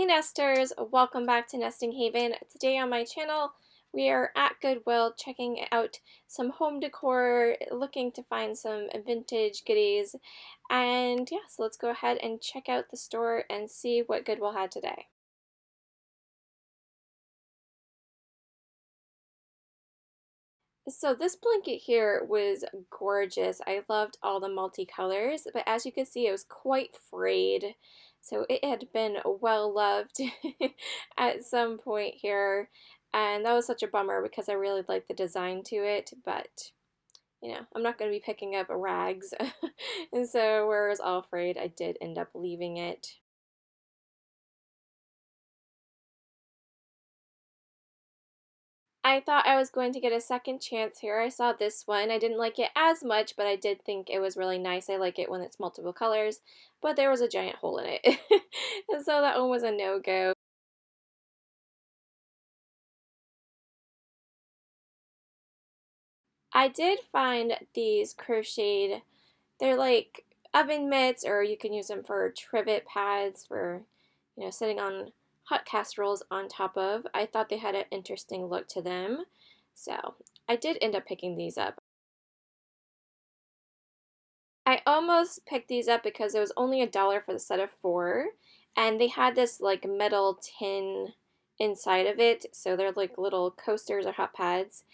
Hey nesters, welcome back to Nesting Haven. Today on my channel we are at Goodwill checking out some home decor, looking to find some vintage goodies, and yeah, so let's go ahead and check out the store and see what Goodwill had today. So this blanket here was gorgeous. I loved all the multicolors, but as you can see, it was quite frayed. So it had been well loved at some point here. And that was such a bummer because I really liked the design to it, but I'm not going to be picking up rags. And so where it was all frayed, I did end up leaving it. I thought I was going to get a second chance here. I saw this one. I didn't like it as much, but I did think it was really nice. I like it when it's multiple colors, but there was a giant hole in it. And so that one was a no-go. I did find these crocheted, they're like oven mitts, or you can use them for trivet pads for, sitting on hot casseroles on top of. I thought they had an interesting look to them. So I did end up picking these up. I almost picked these up because it was only $1 for the set of 4, and they had this like metal tin inside of it, so they're like little coasters or hot pads.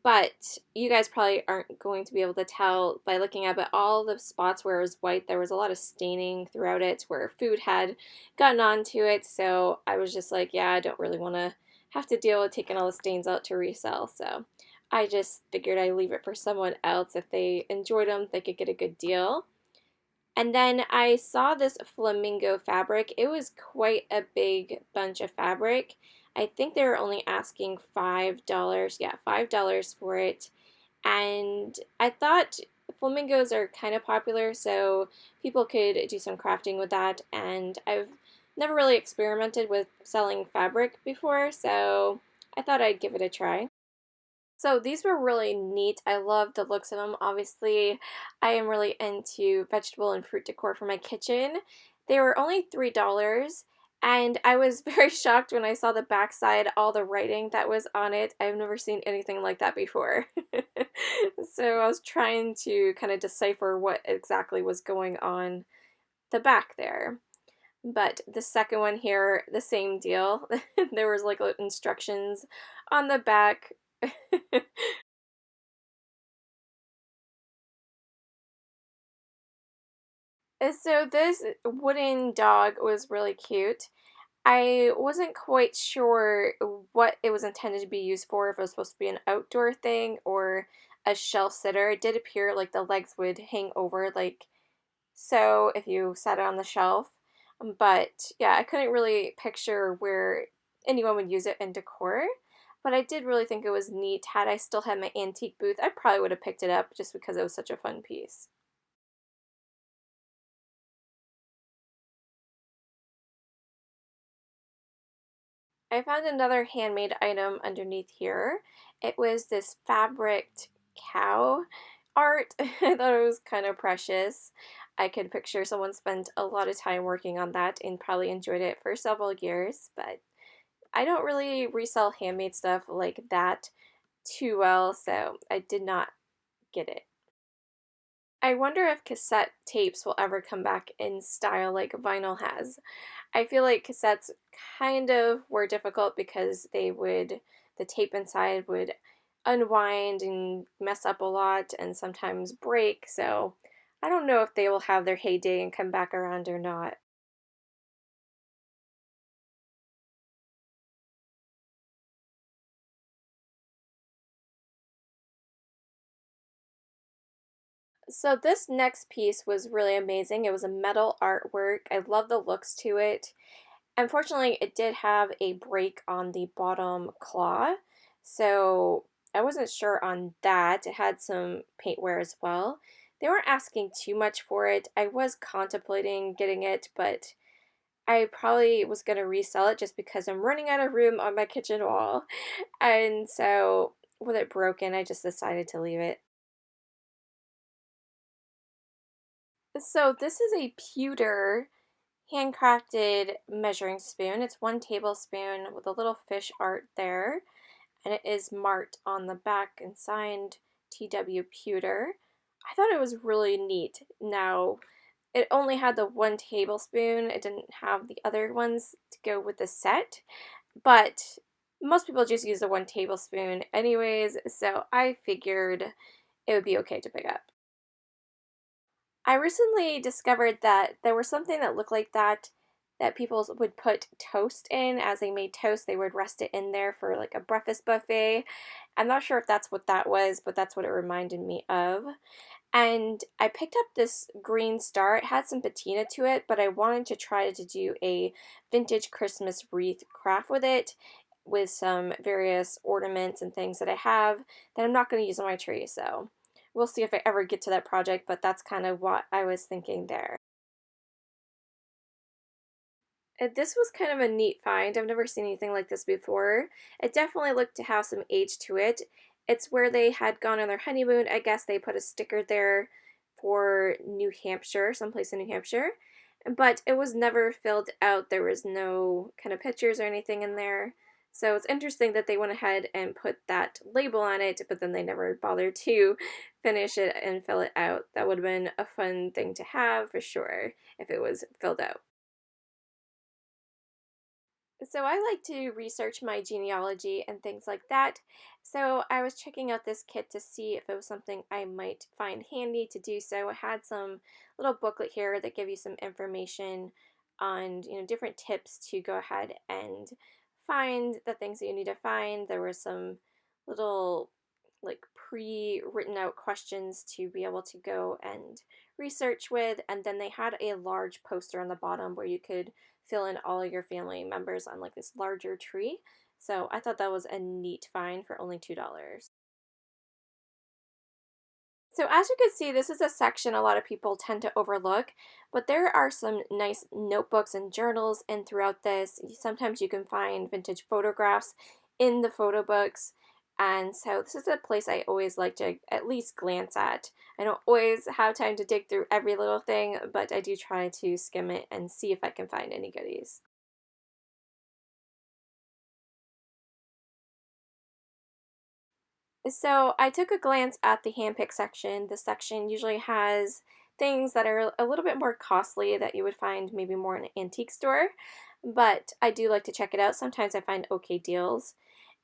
But you guys probably aren't going to be able to tell by looking at it, but all the spots where it was white, there was a lot of staining throughout it where food had gotten onto it, so I was just like, yeah, I don't really want to have to deal with taking all the stains out to resell, so I just figured I'd leave it for someone else. If they enjoyed them, they could get a good deal. And then I saw this Flamingo Fabric. It was quite a big bunch of fabric. I think they were only asking $5. Yeah, $5 for it. And I thought flamingos are kind of popular, so people could do some crafting with that. And I've never really experimented with selling fabric before, so I thought I'd give it a try. So these were really neat. I love the looks of them. Obviously, I am really into vegetable and fruit decor for my kitchen. They were only $3, and I was very shocked when I saw the backside, all the writing that was on it. I've never seen anything like that before. So I was trying to kind of decipher what exactly was going on the back there. But the second one here, the same deal. There was like instructions on the back. So this wooden dog was really cute. I wasn't quite sure what it was intended to be used for, if it was supposed to be an outdoor thing or a shelf sitter. It did appear like the legs would hang over, like so if you sat it on the shelf. But yeah, I couldn't really picture where anyone would use it in decor. But I did really think it was neat. Had I still had my antique booth, I probably would have picked it up just because it was such a fun piece. I found another handmade item underneath here. It was this fabric cow art. I thought it was kind of precious. I could picture someone spent a lot of time working on that and probably enjoyed it for several years, but I don't really resell handmade stuff like that too well, so I did not get it. I wonder if cassette tapes will ever come back in style like vinyl has. I feel like cassettes kind of were difficult because the tape inside would unwind and mess up a lot and sometimes break, so I don't know if they will have their heyday and come back around or not. So this next piece was really amazing. It was a metal artwork. I love the looks to it. Unfortunately, it did have a break on the bottom claw, so I wasn't sure on that. It had some paint wear as well. They weren't asking too much for it. I was contemplating getting it, but I probably was going to resell it just because I'm running out of room on my kitchen wall. And so with it broken, I just decided to leave it. So this is a pewter handcrafted measuring spoon. It's 1 tablespoon with a little fish art there, and it is marked on the back and signed TW Pewter. I thought it was really neat. Now, it only had the 1 tablespoon. It didn't have the other ones to go with the set, but most people just use the 1 tablespoon anyways, so I figured it would be okay to pick up. I recently discovered that there was something that looked like that people would put toast in. As they made toast, they would rest it in there for like a breakfast buffet. I'm not sure if that's what that was, but that's what it reminded me of. And I picked up this green star. It had some patina to it, but I wanted to try to do a vintage Christmas wreath craft with it, with some various ornaments and things that I have that I'm not going to use on my tree. So we'll see if I ever get to that project, but that's kind of what I was thinking there. This was kind of a neat find. I've never seen anything like this before. It definitely looked to have some age to it. It's where they had gone on their honeymoon. I guess they put a sticker there for New Hampshire, someplace in New Hampshire. But it was never filled out. There was no kind of pictures or anything in there. So it's interesting that they went ahead and put that label on it, but then they never bothered to finish it and fill it out. That would have been a fun thing to have for sure if it was filled out. So I like to research my genealogy and things like that. So I was checking out this kit to see if it was something I might find handy to do so. I had some little booklet here that give you some information on, different tips to go ahead and find the things that you need to find. There were some little like pre-written out questions to be able to go and research with, and then they had a large poster on the bottom where you could fill in all of your family members on like this larger tree. So I thought that was a neat find for only $2. So as you can see, this is a section a lot of people tend to overlook, but there are some nice notebooks and journals and throughout this. Sometimes you can find vintage photographs in the photo books. And so this is a place I always like to at least glance at. I don't always have time to dig through every little thing, but I do try to skim it and see if I can find any goodies. So I took a glance at the handpick section. The section usually has things that are a little bit more costly that you would find maybe more in an antique store, but I do like to check it out. Sometimes I find okay deals.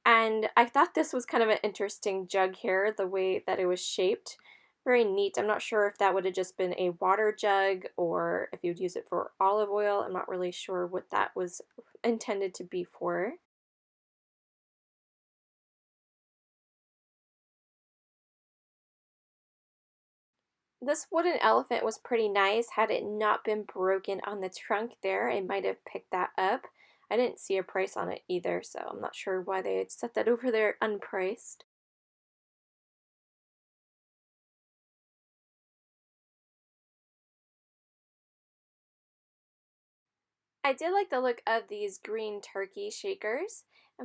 And I thought this was kind of an interesting jug here, the way that it was shaped. Very neat. I'm not sure if that would have just been a water jug or if you'd use it for olive oil. I'm not really sure what that was intended to be for. This wooden elephant was pretty nice. Had it not been broken on the trunk there, I might have picked that up. I didn't see a price on it either, so I'm not sure why they had set that over there unpriced. I did like the look of these green turkey shakers,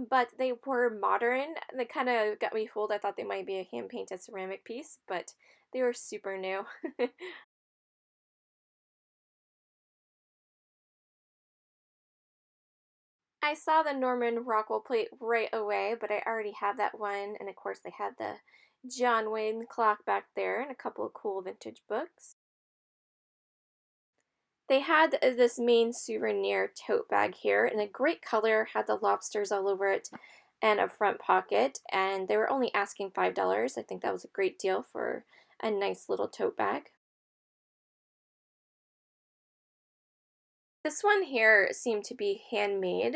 but they were modern. They kind of got me fooled. I thought they might be a hand painted ceramic piece, but they were super new. I saw the Norman Rockwell plate right away, but I already have that one. And of course, they had the John Wayne clock back there and a couple of cool vintage books. They had this main souvenir tote bag here in a great color, had the lobsters all over it and a front pocket, and they were only asking $5. I think that was a great deal for a nice little tote bag. This one here seemed to be handmade,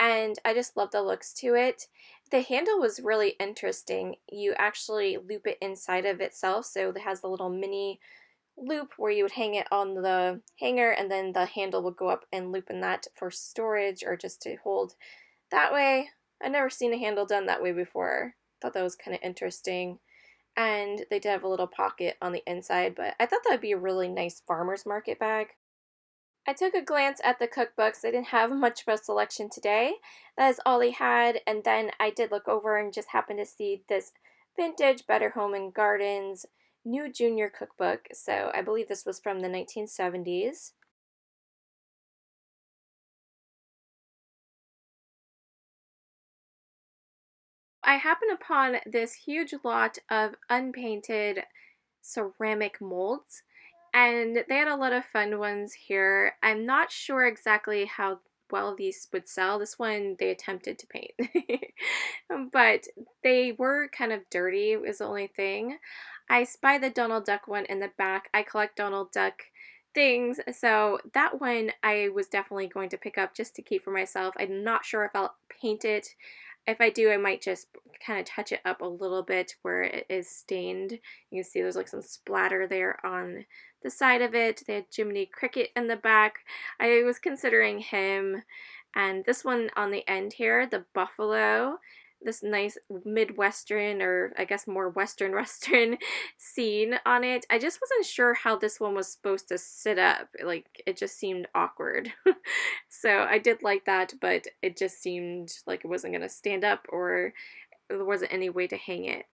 and I just love the looks to it. The handle was really interesting. You actually loop it inside of itself, so it has the little mini loop where you would hang it on the hanger, and then the handle would go up and loop in that for storage or just to hold that way. I've never seen a handle done that way before. Thought that was kind of interesting. And they did have a little pocket on the inside, but I thought that would be a really nice farmer's market bag. I took a glance at the cookbooks. They didn't have much of a selection today. That is all they had. And then I did look over and just happened to see this vintage Better Home and Gardens new junior cookbook. So I believe this was from the 1970s. I happened upon this huge lot of unpainted ceramic molds, and they had a lot of fun ones here. I'm not sure exactly how well these would sell. This one they attempted to paint, but they were kind of dirty is the only thing. I spied the Donald Duck one in the back. I collect Donald Duck things, so that one I was definitely going to pick up just to keep for myself. I'm not sure if I'll paint it. If I do, I might just kind of touch it up a little bit where it is stained. You can see there's like some splatter there on the side of it. They had Jiminy Cricket in the back. I was considering him. And this one on the end here, the buffalo, this nice Midwestern, or I guess more Western scene on it. I just wasn't sure how this one was supposed to sit up. Like, it just seemed awkward. So I did like that, but it just seemed like it wasn't going to stand up, or there wasn't any way to hang it.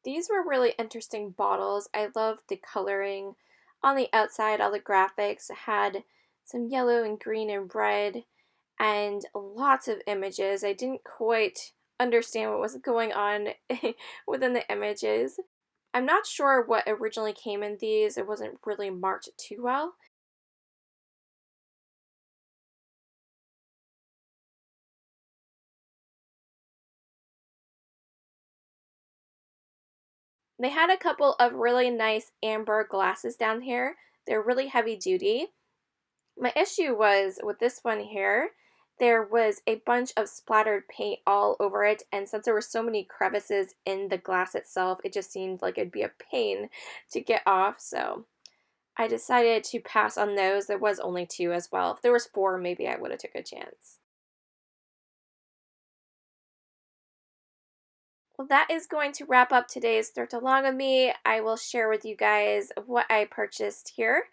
These were really interesting bottles. I loved the coloring on the outside. All the graphics had some yellow and green and red and lots of images. I didn't quite understand what was going on within the images. I'm not sure what originally came in these. It wasn't really marked too well. They had a couple of really nice amber glasses down here. They're really heavy duty. My issue was with this one here, there was a bunch of splattered paint all over it, and since there were so many crevices in the glass itself, it just seemed like it'd be a pain to get off, so I decided to pass on those. There was only two as well. If there was four, maybe I would have took a chance. Well, that is going to wrap up today's Thrift Along with me. I will share with you guys what I purchased here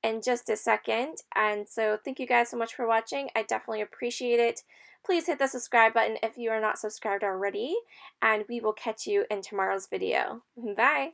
in just a second. And so thank you guys so much for watching. I definitely appreciate it. Please hit the subscribe button if you are not subscribed already, and we will catch you in tomorrow's video. Bye!